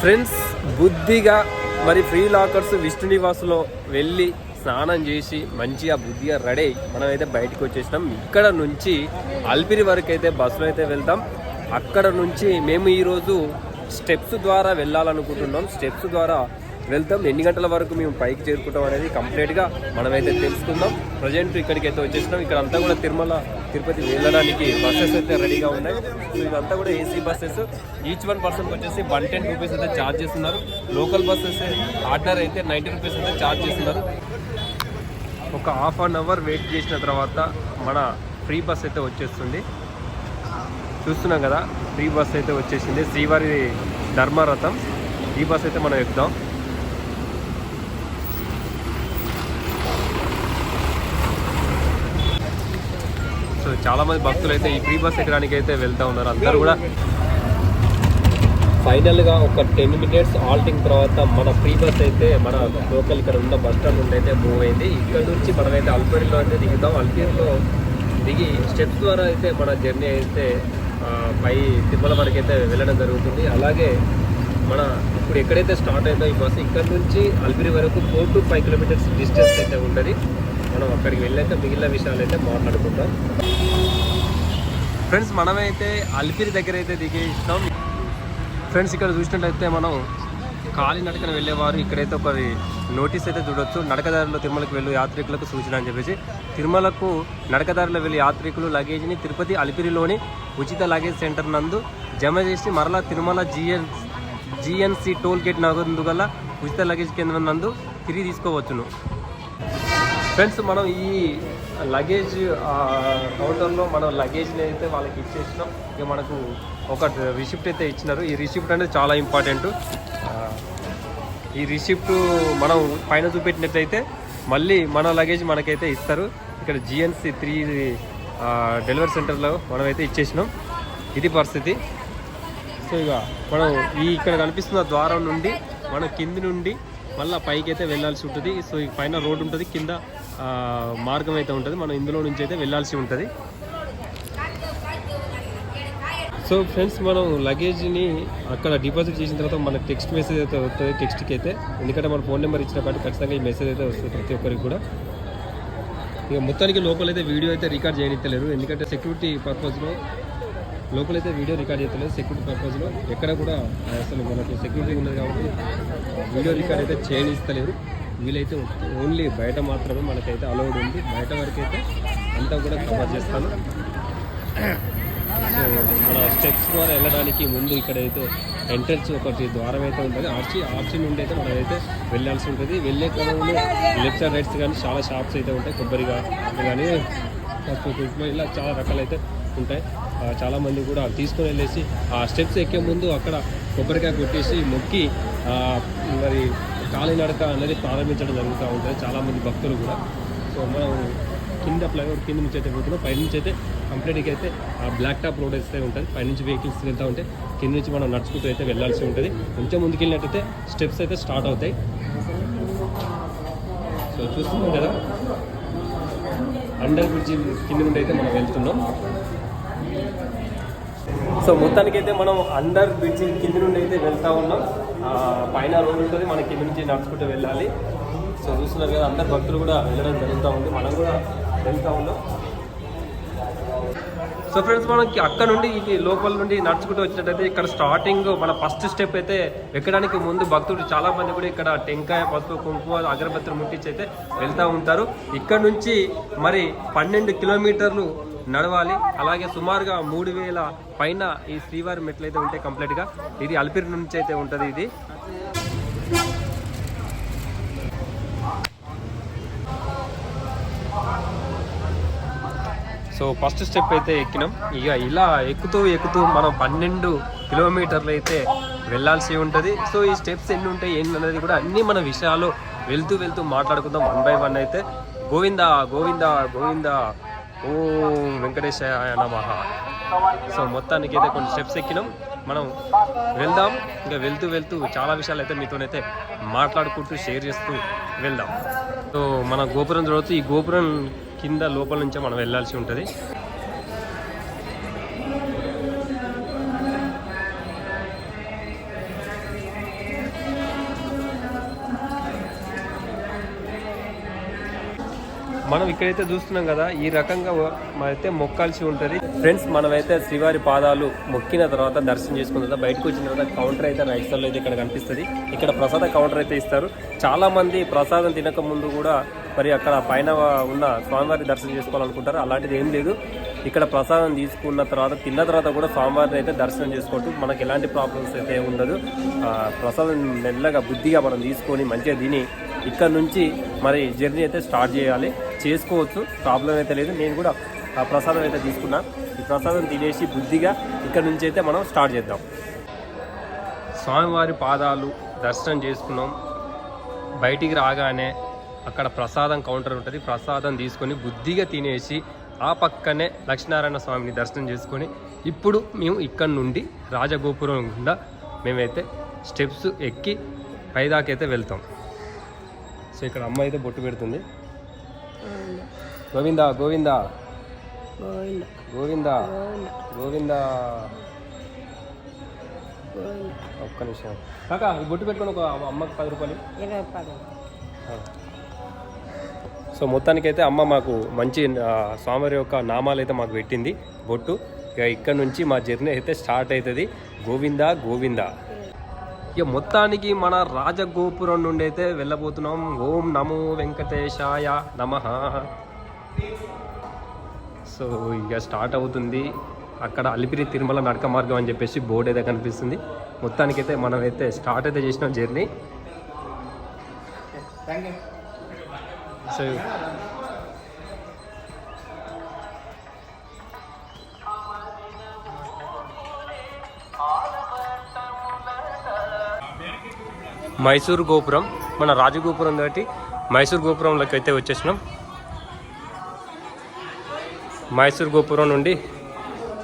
Friends బుద్ధిగా మరి free lockers Vishnu నివాసులో వెళ్ళి స్నానం చేసి మంచిగా బుద్ధిగా రెడీ మనమైతే బయటకు వచ్చేసినాం. ఇక్కడ నుంచి అల్పిరి వరకు అయితే బస్సులో అయితే వెళ్తాం. అక్కడ నుంచి మేము ఈరోజు స్టెప్స్ ద్వారా వెళ్ళాలనుకుంటున్నాం. స్టెప్స్ ద్వారా వెళ్తాం. ఎన్ని గంటల వరకు మేము పైకి చేరుకుంటాం అనేది కంప్లీట్గా మనమైతే తెలుసుకుందాం. ప్రజెంట్ ఇక్కడికి అయితే వచ్చేసినాం. ఇక్కడ అంతా కూడా తిరుపతి వెళ్ళడానికి బస్సెస్ అయితే రెడీగా ఉన్నాయి. సో ఇదంతా కూడా ఏసీ బస్సెస్. ఈచ్ వన్ పర్సన్కి వచ్చేసి 110 రూపీస్ అయితే ఛార్జ్ చేస్తున్నారు. లోకల్ బస్సెస్ ఆర్డినరీ అయితే 90 రూపీస్ అయితే ఛార్జ్ చేస్తున్నారు. ఒక హాఫ్ అన్ అవర్ వెయిట్ చేసిన తర్వాత మన ఫ్రీ బస్ అయితే వచ్చేస్తుంది. చూస్తున్నాం కదా, ఫ్రీ బస్ అయితే వచ్చేసింది. శ్రీవారి ధర్మరథం ఈ బస్ అయితే మనం ఎక్కుదాం. సో చాలామంది భక్తులు అయితే ఈ ఫ్రీ బస్ ఎక్కడానికి అయితే వెళ్తూ ఉన్నారు. అందరూ కూడా ఫైనల్గా ఒక 10 మినిట్స్ ఆల్టింగ్ తర్వాత మన ఫ్రీ బస్ అయితే మన లోకల్ ఇక్కడ ఉన్న బస్ స్టాండ్ నుండి అయితే మూవ్ అయింది. ఇక్కడ నుంచి మనమైతే అల్పిరిలో అయితే దిగుతాం. అల్పిరిలో దిగి స్టెప్స్ ద్వారా అయితే మన జర్నీ అయితే పై తిరుమల వరకు అయితే వెళ్ళడం జరుగుతుంది. అలాగే మన ఇప్పుడు ఎక్కడైతే స్టార్ట్ అయిందో ఈ బస్సు ఇక్కడ నుంచి అల్పిరి వరకు 4 to 5 కిలోమీటర్స్ డిస్టెన్స్ అయితే ఉంటుంది. మనం అక్కడికి వెళ్ళాక మిగిలిన విషయాలు అయితే మాట్లాడుకుంటాం. ఫ్రెండ్స్ మనమైతే అల్పిరి దగ్గర అయితే దిగేసినాం. ఫ్రెండ్స్ ఇక్కడ చూసినట్లయితే మనం కాలినడకన వెళ్ళేవారు ఇక్కడైతే ఒక నోటీస్ అయితే చూడొచ్చు. నడకదారిలో తిరుమలకు వెళ్ళు యాత్రికులకు సూచన అని చెప్పేసి. తిరుమలకు నడకదారిలో వెళ్ళే యాత్రికులు లగేజ్ని తిరుపతి అలిపిరిలోని ఉచిత లగేజ్ సెంటర్ నందు జమ చేసి మరలా తిరుమల జిఎన్సి టోల్ గేట్ నందుగల ఉచిత లగేజ్ కేంద్రం నందు తిరిగి తీసుకోవచ్చును. ఫ్రెండ్స్ మనం ఈ లగేజ్ కౌంటర్లో మనం లగేజ్ని అయితే వాళ్ళకి ఇచ్చేసినాం. ఇక మనకు ఒక రిసిప్ట్ అయితే ఇచ్చినారు. ఈ రిసిప్ట్ అనేది చాలా ఇంపార్టెంట్. ఈ రిసిప్ట్ మనం పైన చూపెట్టినట్లయితే మళ్ళీ మన లగేజ్ మనకైతే ఇస్తారు. ఇక్కడ జిఎన్సి 3 డెలివరీ సెంటర్లో మనమైతే ఇచ్చేసినాం. ఇది పరిస్థితి. సో ఇక మనం ఇక్కడ కనిపిస్తున్న ద్వారం నుండి మనం కింది నుండి మళ్ళీ పైకి అయితే వెళ్ళాల్సి ఉంటుంది. సో ఈ పైన రోడ్ ఉంటుంది, కింద మార్గం అయితే ఉంటుంది. మనం ఇందులో నుంచి అయితే వెళ్ళాల్సి ఉంటుంది. సో ఫ్రెండ్స్ మనం లగేజ్ని అక్కడ డిపాజిట్ చేసిన తర్వాత మనకు టెక్స్ట్ మెసేజ్ అయితే వస్తుంది. టెక్స్ట్కి అయితే ఎందుకంటే మన ఫోన్ నెంబర్ ఇచ్చిన కాబట్టి ఖచ్చితంగా ఈ మెసేజ్ అయితే వస్తుంది ప్రతి ఒక్కరికి కూడా. ఇక మొత్తానికి లోపలైతే వీడియో అయితే రికార్డ్ చేయనిస్తలేరు. ఎందుకంటే సెక్యూరిటీ పర్పస్లో లోపలైతే వీడియో రికార్డ్ చేయలేదు. సెక్యూరిటీ పర్పస్లో ఎక్కడ కూడా అసలు మనకు సెక్యూరిటీ ఉన్నది కాబట్టి వీడియో రికార్డ్ అయితే చేయనిస్తలేరు. వీలైతే ఓన్లీ బయట మాత్రమే మనకైతే అలౌడ్ ఉంది. బయట వరకు అయితే అంతా కూడా కవర్ చేస్తాను. సో మన స్టెప్స్ ద్వారా వెళ్ళడానికి ముందు ఇక్కడైతే ఎంట్రన్స్ ఒకటి ద్వారం అయితే ఉంటుంది. ఆర్చి నుండి అయితే మనం అయితే వెళ్ళాల్సి ఉంటుంది. వెళ్ళే క్రమంలో లెఫ్ట్ సైడ్ రైట్స్ కానీ చాలా షాప్స్ అయితే ఉంటాయి. కొబ్బరిగా కానీ ఇలా చాలా రకాలైతే ఉంటాయి. చాలామంది కూడా తీసుకొని వెళ్ళేసి ఆ స్టెప్స్ ఎక్కే ముందు అక్కడ కొబ్బరికాయ కొట్టేసి మొక్కి మరి కాలినడక అనేది ప్రారంభించడం జరుగుతూ ఉంటుంది చాలామంది భక్తులు కూడా. సో మనం కింద ఫ్లైఓవర్ కింద నుంచి అయితే పోతున్నాం. పైనుంచి అయితే కంప్లీట్గా అయితే బ్లాక్ టాప్ రోడ్ అయితే ఉంటుంది. పైనుంచి వెహికల్స్ వెళ్తూ ఉంటే కింద నుంచి మనం నడుచుకుంటూ అయితే వెళ్ళాల్సి ఉంటుంది. కొంచెం ముందుకు వెళ్ళినట్టయితే స్టెప్స్ అయితే స్టార్ట్ అవుతాయి. సో చూస్తున్నాం కదా, అండర్ బ్రిడ్జ్ కింద నుండి అయితే మనం వెళ్తున్నాం. సో మొత్తానికి అయితే మనం అండర్ బ్రిడ్జ్ కింద నుండి అయితే వెళ్తూ ఉన్నాం. పైన రోడ్ ఉంటుంది, మన కింద నుంచి నడుచుకుంటూ వెళ్ళాలి. సో చూస్తున్నారు కదా, అందరు భక్తులు కూడా వెళ్ళడం జరుగుతూ ఉంది. మనం కూడా వెళ్తూ ఉన్నాం. సో ఫ్రెండ్స్ మనకి అక్కడ నుండి లోపల నుండి నడుచుకుంటూ వచ్చినట్టయితే ఇక్కడ స్టార్టింగ్ మన ఫస్ట్ స్టెప్ అయితే ఎక్కడానికి ముందు భక్తులు చాలామంది కూడా ఇక్కడ టెంకాయ, పసుపు, కుంకుమ, అగరబత్తులు ముట్టించి అయితే వెళ్తూ ఉంటారు. ఇక్కడ నుంచి మరి 12 కిలోమీటర్లు నడవాలి. అలాగే సుమారుగా 3000 పైన ఈ శ్రీవారి మెట్లు అయితే ఉంటాయి కంప్లీట్గా. ఇది అల్పిరి నుంచి అయితే ఉంటుంది. ఇది సో ఫస్ట్ స్టెప్ అయితే ఎక్కినాం. ఇక ఇలా ఎక్కుతూ మనం 12 కిలోమీటర్లు అయితే వెళ్ళాల్సి ఉంటుంది. సో ఈ స్టెప్స్ ఎన్ని ఉంటాయి ఏంటనేది కూడా అన్నీ మన విషయాలు వెళ్తూ మాట్లాడుకుందాం 1 by 1 అయితే. గోవిందా గోవిందా గోవిందా ఓం వెంకటేశాయ నమః. సో మొత్తానికి అయితే కొన్ని స్టెప్స్ ఎక్కినాం. మనం వెళ్దాం. ఇంకా వెళ్తూ చాలా విషయాలు అయితే మీతోనైతే మాట్లాడుకుంటూ షేర్ చేస్తూ వెళ్దాం. సో మన గోపురం చూడవచ్చు. ఈ గోపురం కింద లోపల నుంచే మనం వెళ్ళాల్సి ఉంటుంది. మనం ఇక్కడైతే చూస్తున్నాం కదా, ఈ రకంగా మనమైతే మొక్కాల్సి ఉంటుంది ఫ్రెండ్స్. మనమైతే శ్రీవారి పాదాలు మొక్కిన తర్వాత దర్శనం చేసుకున్న తర్వాత బయటకు వచ్చిన తర్వాత కౌంటర్ అయితే రైట్ సైడ్లో అయితే ఇక్కడ కనిపిస్తుంది. ఇక్కడ ప్రసాద కౌంటర్ అయితే ఇస్తారు. చాలామంది ప్రసాదం తినక ముందు కూడా మరి అక్కడ పైన ఉన్న స్వామివారి దర్శనం చేసుకోవాలనుకుంటారు. అలాంటిది ఏం లేదు. ఇక్కడ ప్రసాదం తీసుకున్న తర్వాత తిన్న తర్వాత కూడా స్వామివారిని అయితే దర్శనం చేసుకోవచ్చు. మనకి ఎలాంటి ప్రాబ్లమ్స్ అయితే ఉండదు. ప్రసాదం మెల్లగా బుద్ధిగా మనం తీసుకొని మంచిగా తిని ఇక్కడ నుంచి మరి జర్నీ అయితే స్టార్ట్ చేసుకోవచ్చు. ప్రాబ్లం అయితే లేదు. నేను కూడా ఆ ప్రసాదం అయితే తీసుకున్నా. ఈ ప్రసాదం తినేసి బుద్ధిగా ఇక్కడ నుంచి అయితే మనం స్టార్ట్ చేద్దాం. స్వామివారి పాదాలు దర్శనం చేసుకున్నాం. బయటికి రాగానే అక్కడ ప్రసాదం కౌంటర్ ఉంటుంది. ప్రసాదం తీసుకొని బుద్ధిగా తినేసి ఆ పక్కనే లక్ష్మీనారాయణ స్వామిని దర్శనం చేసుకొని ఇప్పుడు మేము ఇక్కడ నుండి రాజగోపురం గుండా మేమైతే స్టెప్స్ ఎక్కి పైదాకైతే వెళ్తాం. సో ఇక్కడ అమ్మ అయితే బొట్టు పెడుతుంది. గోవిందా గోవిందా గోవిందా గోవిందా. ఒక్క నిమిషం కాకా, ఈ బొట్టు పెట్టుకొని ఒక అమ్మకి 10 రూపాయలు. సో మొత్తానికైతే అమ్మ మాకు మంచి స్వామివారి యొక్క నామాలు అయితే మాకు పెట్టింది బొట్టు. ఇక ఇక్కడ నుంచి మా జర్నీ అయితే స్టార్ట్ అవుతుంది. గోవిందా గోవిందా. ఇక మొత్తానికి మన రాజగోపురం నుండి అయితే వెళ్ళబోతున్నాం. ఓం నమో వెంకటేశాయ నమః. సో ఇక స్టార్ట్ అవుతుంది. అక్కడ అలిపిరి తిరుమల నడక మార్గం అని చెప్పేసి బోర్డు అయితే కనిపిస్తుంది. మొత్తానికైతే మనమైతే స్టార్ట్ అయితే చేసినాం జర్నీ. సో మైసూరు గోపురం, మన రాజగోపురం దాటి మైసూరు గోపురంలోకి అయితే వచ్చేసినాం. మైసూరు గోపురం నుండి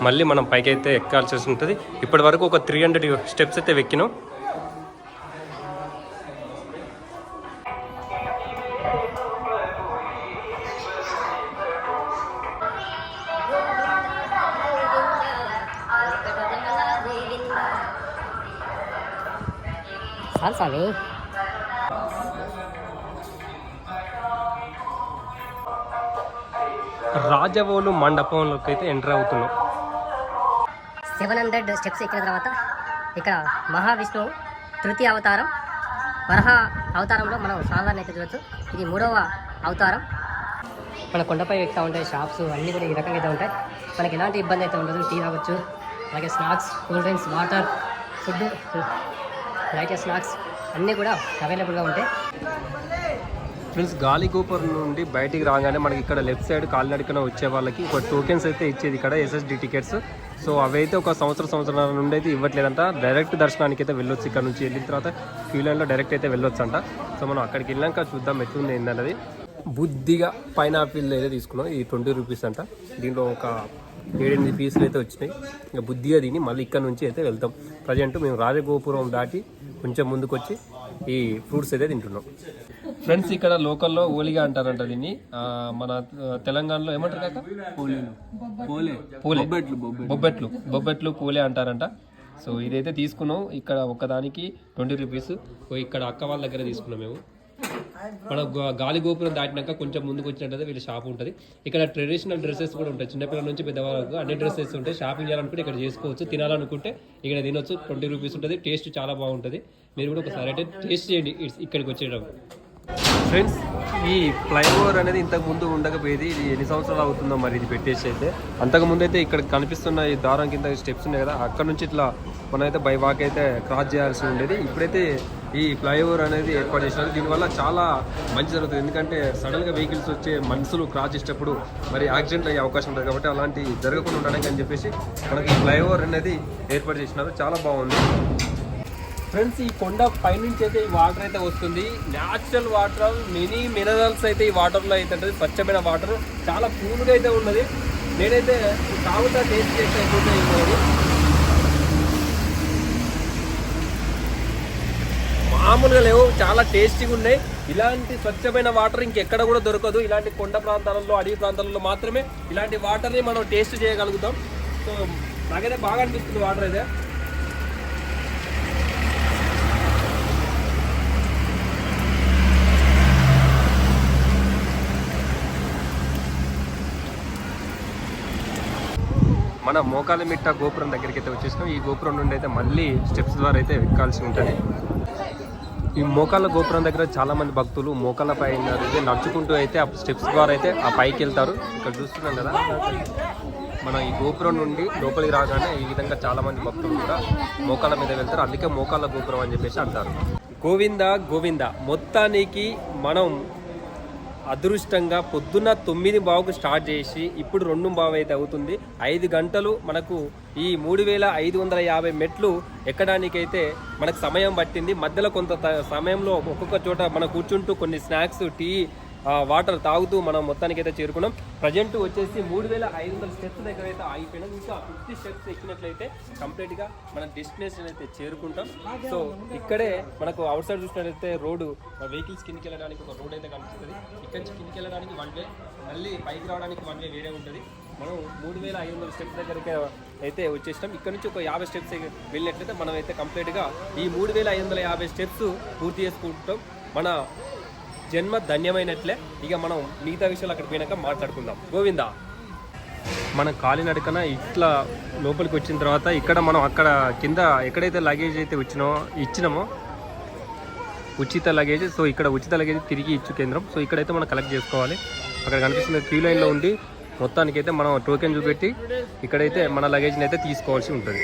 మళ్ళీ మనం పైకి అయితే ఎక్కాల్సి ఉంటుంది. ఇప్పటి వరకు ఒక 300 స్టెప్స్ అయితే ఎక్కినాం. స్వామి రాజవోలు మండపంలోకి అయితే ఎంటర్ అవుతున్నాం. 700 స్టెప్స్ ఎక్కిన తర్వాత ఇక్కడ మహావిష్ణువు తృతీయ అవతారం వరహ అవతారంలో మనం స్వామివారిని అయితే చూడొచ్చు. ఇది 3వ అవతారం. మన కొండపై ఎక్కుతూ ఉంటాయి షాప్స్ అన్నీ కూడా ఈ రకంగా అయితే ఉంటాయి. మనకి ఎలాంటి ఇబ్బంది అయితే ఉండదు. టీ తాగొచ్చు, అలాగే snacks, cool drinks, water, food, light snacks అన్నీ కూడా అవైలబుల్గా ఉంటాయి. ఫ్రెండ్స్, గాలిగోపురం నుండి బయటికి రాగానే మనకి ఇక్కడ లెఫ్ట్ సైడ్ కాలినడకన వచ్చే వాళ్ళకి ఒక టోకెన్స్ అయితే ఇచ్చేది ఇక్కడ SSD టికెట్స్. సో అవైతే ఒక సంవత్సరాల నుండి అయితే ఇవ్వట్లేదంట. డైరెక్ట్ దర్శనానికి అయితే వెళ్ళొచ్చు. ఇక్కడ నుంచి వెళ్ళిన తర్వాత క్యూ లైన్లో డైరెక్ట్ అయితే వెళ్ళొచ్చు అంట. సో మనం అక్కడికి వెళ్ళాక చూద్దాం ఎట్లుంది ఏంటన్నది. బుద్ధిగా పైనాపిల్ అయితే తీసుకున్నాం. ఇది 20 రూపీస్ అంట. దీంట్లో ఒక 7-8 పీసులు అయితే వచ్చినాయి. ఇంకా బుద్ధిగా తిని మళ్ళీ ఇక్కడ నుంచి అయితే వెళ్తాం. ప్రజెంట్ మేము రాజగోపురం దాటి కొంచెం ముందుకు వచ్చి ఈ ఫ్రూట్స్ అయితే తింటున్నాం. ఫ్రెండ్స్, ఇక్కడ లోకల్లో ఓలిగా అంటారంట దీన్ని. మన తెలంగాణలో ఏమంటారు కాక బొబ్బెట్లు పూలే అంటారంట. సో ఇదైతే తీసుకున్నాం. ఇక్కడ ఒకదానికి 20 రూపీస్. ఇక్కడ అక్క వాళ్ళ దగ్గర తీసుకున్నాం మేము. మన గాలిగోపురం దాటినాక కొంచెం ముందుకు వచ్చినట్టయితే వీళ్ళ షాప్ ఉంటుంది. ఇక్కడ ట్రెడిషనల్ డ్రెస్సెస్ కూడా ఉంటాయి. చిన్నపిల్లల నుంచి పెద్దవాళ్ళకు అన్ని డ్రెస్సెస్ ఉంటాయి. షాపింగ్ చేయాలనుకుంటే ఇక్కడ చేసుకోవచ్చు. తినాలనుకుంటే ఇక్కడ తినొచ్చు. 20 రూపీస్ ఉంటుంది. టేస్ట్ చాలా బాగుంటుంది. మీరు కూడా ఒకసారి అయితే టేస్ట్ చేయండి ఇక్కడికి వచ్చేటప్పుడు. ఫ్రెండ్స్, ఈ ఫ్లైఓవర్ అనేది ఇంతకు ముందు ఉండకపోయేది. ఇది ఎన్ని సంవత్సరాలు అవుతుందో మరి ఇది పెట్టేసి అయితే. అంతకుముందు అయితే ఇక్కడ కనిపిస్తున్న ఈ దారం కింద స్టెప్స్ ఉన్నాయి కదా, అక్కడ నుంచి ఇట్లా మనమైతే బై వాక్ అయితే క్రాస్ చేయాల్సి ఉండేది. ఇప్పుడైతే ఈ ఫ్లైఓవర్ అనేది ఏర్పాటు చేసినారు. దీనివల్ల చాలా మంచి జరుగుతుంది. ఎందుకంటే సడన్గా వెహికల్స్ వచ్చే మనుషులు క్రాస్ చేసేటప్పుడు మరి యాక్సిడెంట్ అయ్యే అవకాశం ఉంటుంది. కాబట్టి అలాంటి జరగకుండా ఉండడానికి అని చెప్పేసి మనకి ఈ ఫ్లైఓవర్ అనేది ఏర్పాటు చేసినారు. చాలా బాగుంది. ఫ్రెండ్స్, ఈ కొండ పైనుంచి అయితే ఈ వాటర్ అయితే వస్తుంది. న్యాచురల్ వాటర్, మినీ మినరల్స్ అయితే ఈ వాటర్లో అయితే ఉంటుంది. స్వచ్ఛమైన వాటర్, చాలా కూల్గా అయితే ఉన్నది. నేనైతే తాగుతా టేస్ట్ చేస్తే అయిపోతే ఇవ్వదు. మామూలుగా లేవు, చాలా టేస్టీగా ఉన్నాయి. ఇలాంటి స్వచ్ఛమైన వాటర్ ఇంకెక్కడ కూడా దొరకదు. ఇలాంటి కొండ ప్రాంతాలలో, అడవి ప్రాంతాలలో మాత్రమే ఇలాంటి వాటర్ని మనం టేస్ట్ చేయగలుగుతాం. సో నాకైతే బాగా అనిపిస్తుంది వాటర్ అయితే. మన మోకాలమిట్ట గోపురం దగ్గరికి అయితే వచ్చేసినాం. ఈ గోపురం నుండి అయితే మళ్ళీ స్టెప్స్ ద్వారా అయితే ఎక్కాల్సి ఉంటుంది. ఈ మోకాళ్ళ గోపురం దగ్గర చాలా మంది భక్తులు మోకాళ్ళ పై నడుచుకుంటూ అయితే ఆ స్టెప్స్ ద్వారా అయితే ఆ పైకి వెళ్తారు. ఇక్కడ చూస్తున్నాం కదా, మన ఈ గోపురం నుండి లోపలికి రాగానే ఈ విధంగా చాలా మంది భక్తులు కూడా మోకాళ్ళ మీద వెళ్తారు. అందుకే మోకాళ్ళ గోపురం అని చెప్పేసి అంటారు. గోవింద గోవింద. మొత్తానికి మనం అదృష్టంగా పొద్దున్న 9:15కు స్టార్ట్ చేసి ఇప్పుడు 2:15 అయితే అవుతుంది. 5 గంటలు మనకు ఈ 3550 మెట్లు ఎక్కడానికైతే మనకు సమయం పట్టింది. మధ్యలో కొంత సమయంలో ఒక్కొక్క చోట మనం కూర్చుంటూ కొన్ని స్నాక్స్, టీ, వాటర్ తాగుతూ మనం మొత్తానికి అయితే చేరుకున్నాం. ప్రజెంట్ వచ్చేసి 3500 స్టెప్స్ దగ్గర అయితే ఆగిపోయినాం. ఇంకా 50 స్టెప్స్ ఎక్కినట్లయితే కంప్లీట్గా మన డెస్టినేషన్ అయితే చేరుకుంటాం. సో ఇక్కడే మనకు అవుట్ సైడ్ చూసినట్లయితే రోడ్డు, వెహికల్స్ కిందికి వెళ్ళడానికి ఒక రోడ్ అయితే కనిపిస్తుంది. ఇక్కడి నుంచి కిందికి వెళ్ళడానికి 1 వే, మళ్ళీ పైకి రావడానికి 1 వే వేరే ఉంటుంది. మనం 3500 స్టెప్స్ దగ్గరికి అయితే వచ్చేసినాం. ఇక్కడ నుంచి ఒక 50 స్టెప్స్ వెళ్ళినట్లయితే మనం అయితే కంప్లీట్గా ఈ 3550 స్టెప్స్ పూర్తి చేసుకుంటాం. మన జన్మ ధన్యమైనట్లే. ఇక మనం మిగతా విషయాలు అక్కడ పోయినాక మాట్లాడుకుందాం. గోవిందా. మనం కాలినడకన ఇట్లా లోపలికి వచ్చిన తర్వాత ఇక్కడ మనం అక్కడ కింద ఎక్కడైతే లగేజ్ అయితే ఇచ్చినామో ఉచిత లగేజ్, సో ఇక్కడ ఉచిత లగేజ్ తిరిగి ఇచ్చు కేంద్రం. సో ఇక్కడైతే మనం కలెక్ట్ చేసుకోవాలి. అక్కడ కనిపిస్తుంది క్యూ లైన్లో ఉండి మొత్తానికైతే మనం టోకెన్ చూపెట్టి ఇక్కడైతే మన లగేజ్ని అయితే తీసుకోవాల్సి ఉంటుంది.